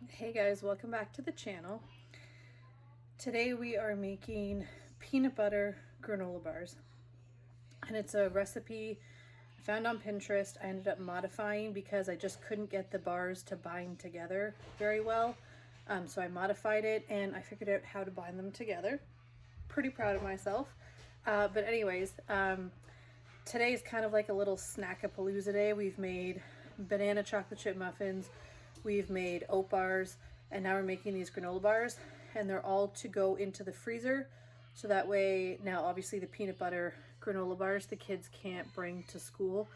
Hey guys, welcome back to the channel. Today we are making peanut butter granola bars. And it's a recipe I found on Pinterest. I ended up modifying because I just couldn't get the bars to bind together very well. So I modified it and I figured out how to bind them together. Pretty proud of myself. But anyways, today is kind of like a little snack-a-palooza day. We've made banana chocolate chip muffins, we've made oat bars, and now we're making these granola bars, and they're all to go into the freezer. So that way, now obviously the peanut butter granola bars the kids can't bring to school,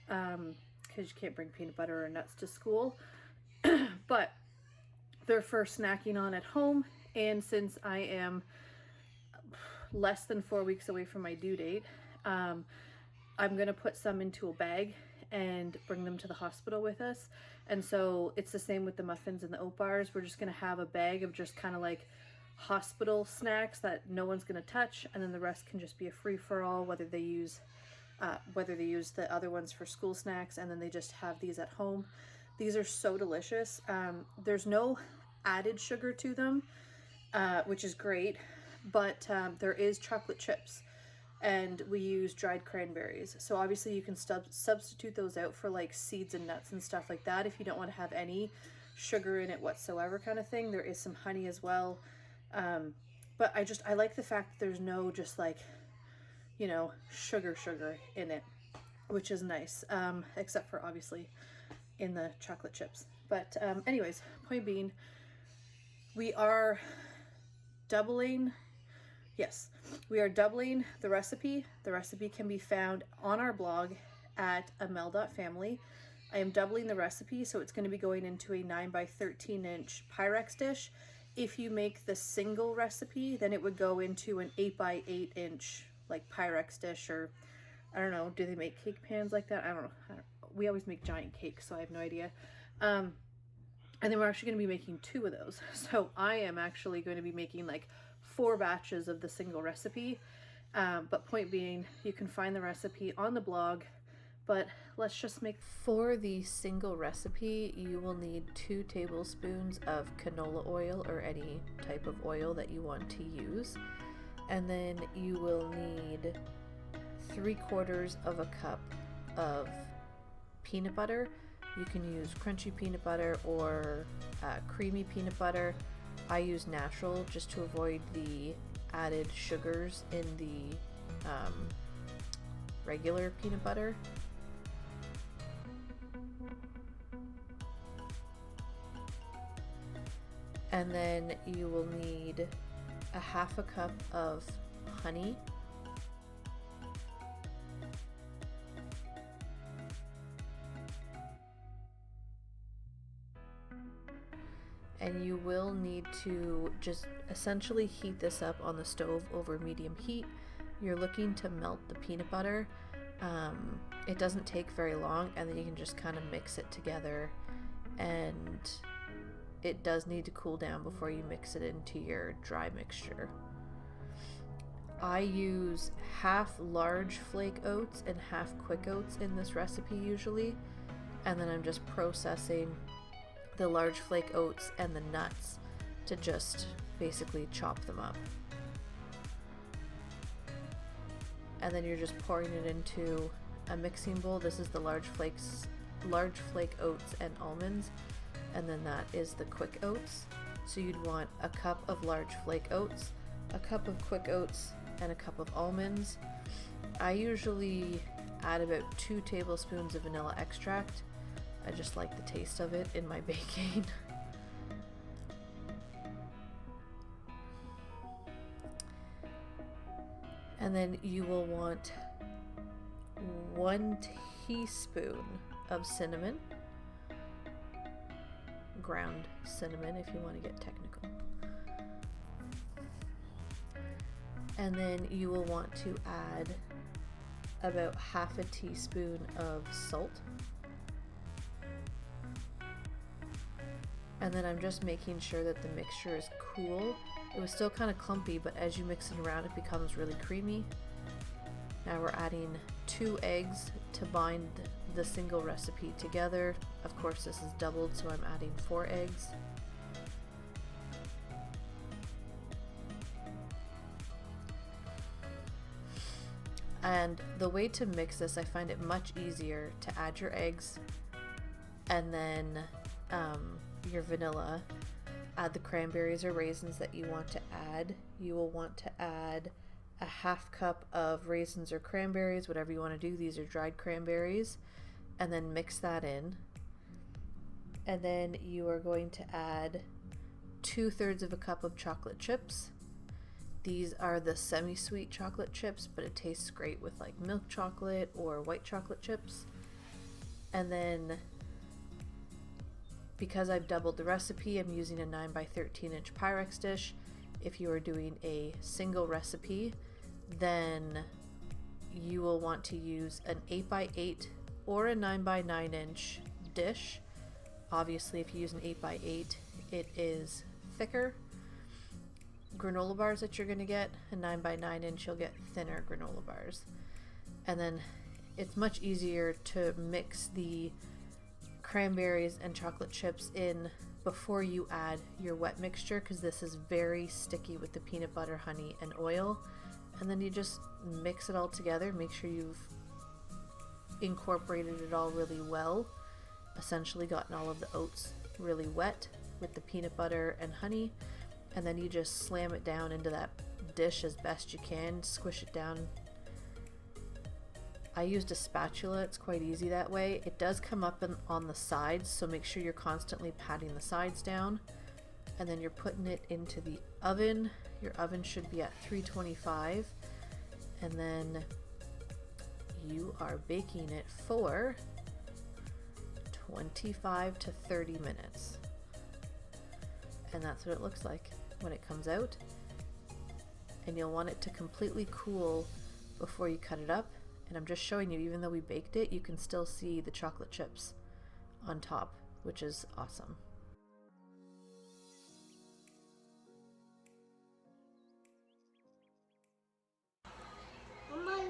because you can't bring peanut butter or nuts to school. But they're for snacking on at home, and since I am less than 4 weeks away from my due date, I'm gonna put some into a bag and bring them to the hospital with us. And so it's the same with the muffins and the oat bars. We're just gonna have a bag of just kind of like hospital snacks that no one's gonna touch, and then the rest can just be a free-for-all, whether they use the other ones for school snacks, and then they just have these at home. These are so delicious. There's no added sugar to them, which is great, but there is chocolate chips, and we use dried cranberries. So obviously you can substitute those out for like seeds and nuts and stuff like that if you don't want to have any sugar in it whatsoever, kind of thing. There is some honey as well. But I like the fact that there's no just like, sugar in it, which is nice, except for obviously in the chocolate chips. But anyways, point being, we are doubling. Yes, we are doubling the recipe. The recipe can be found on our blog at Amell.Family. I am doubling the recipe, so it's going to be going into a 9 by 13 inch Pyrex dish. If you make the single recipe, then it would go into an 8 by 8 inch like Pyrex dish, or I don't know, do they make cake pans like that? I don't know. We always make giant cakes, so I have no idea. And then we're actually going to be making 2 of those. So I am actually going to be making like 4 batches of the single recipe. But point being, you can find the recipe on the blog. But let's just make... For the single recipe, you will need 2 tablespoons of canola oil or any type of oil that you want to use. And then you will need 3/4 of a cup of peanut butter. You can use crunchy peanut butter or creamy peanut butter. I use natural just to avoid the added sugars in the regular peanut butter. And then you will need a 1/2 cup of honey. And you will need to just essentially heat this up on the stove over medium heat. You're looking to melt the peanut butter. It doesn't take very long, and then you can just kind of mix it together, and it does need to cool down before you mix it into your dry mixture. I use 1/2 large flake oats and 1/2 quick oats in this recipe usually, and then I'm just processing the large flake oats and the nuts to just basically chop them up. And then you're just pouring it into a mixing bowl. This is the large flake oats and almonds, and then that is the quick oats. So you'd want a cup of large flake oats, a cup of quick oats, and a cup of almonds. I usually add about 2 tablespoons of vanilla extract. I just like the taste of it in my baking. And then you will want 1 teaspoon of cinnamon, ground cinnamon if you want to get technical. And then you will want to add about 1/2 teaspoon of salt. And then I'm just making sure that the mixture is cool. It was still kind of clumpy, but as you mix it around, it becomes really creamy. Now we're adding 2 eggs to bind the single recipe together. Of course, this is doubled, so I'm adding 4 eggs. And the way to mix this, I find it much easier to add your eggs and then your vanilla. Add the cranberries or raisins that you want to add. You will want to add a half cup of raisins or cranberries, whatever you want to do. These are dried cranberries. And then mix that in. And then you are going to add 2/3 of a cup of chocolate chips. These are the semi-sweet chocolate chips, but it tastes great with like milk chocolate or white chocolate chips. And then, because I've doubled the recipe, I'm using a 9x13 inch Pyrex dish. If you are doing a single recipe, then you will want to use an 8x8 or a 9x9 inch dish. Obviously, if you use an 8x8, it is thicker. Granola bars that you're going to get, a 9x9 inch, you'll get thinner granola bars. And then it's much easier to mix the cranberries and chocolate chips in before you add your wet mixture, because this is very sticky with the peanut butter, honey, and oil. And then you just mix it all together, make sure you've incorporated it all really well, essentially gotten all of the oats really wet with the peanut butter and honey, and then you just slam it down into that dish as best you can, squish it down. I used a spatula, it's quite easy that way. It does come up on the sides, so make sure you're constantly patting the sides down. And then you're putting it into the oven. Your oven should be at 325, and then you are baking it for 25 to 30 minutes. And that's what it looks like when it comes out. And you'll want it to completely cool before you cut it up. And I'm just showing you, even though we baked it, you can still see the chocolate chips on top, which is awesome.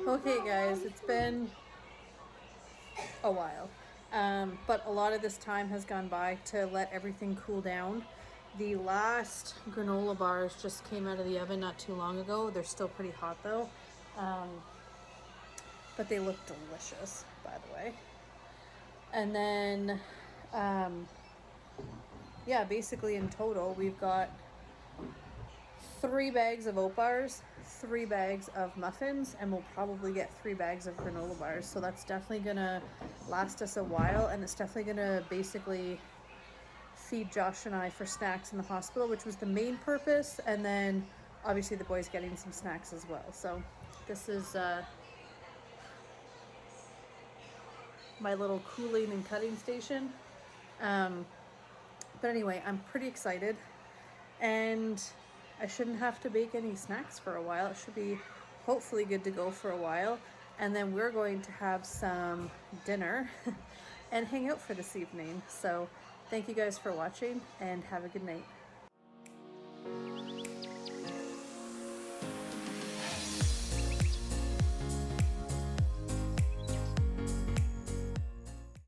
Okay guys, it's been a while, but a lot of this time has gone by to let everything cool down. The last granola bars just came out of the oven not too long ago. They're still pretty hot though, but they look delicious, by the way. And then, yeah, basically in total, we've got 3 bags of oat bars, 3 bags of muffins, and we'll probably get 3 bags of granola bars. So that's definitely gonna last us a while, and it's definitely gonna basically feed Josh and I for snacks in the hospital, which was the main purpose, and then obviously the boys getting some snacks as well. So this is my little cooling and cutting station. But anyway, I'm pretty excited, and I shouldn't have to bake any snacks for a while. It should be hopefully good to go for a while, and then we're going to have some dinner and hang out for this evening. So thank you guys for watching, and have a good night.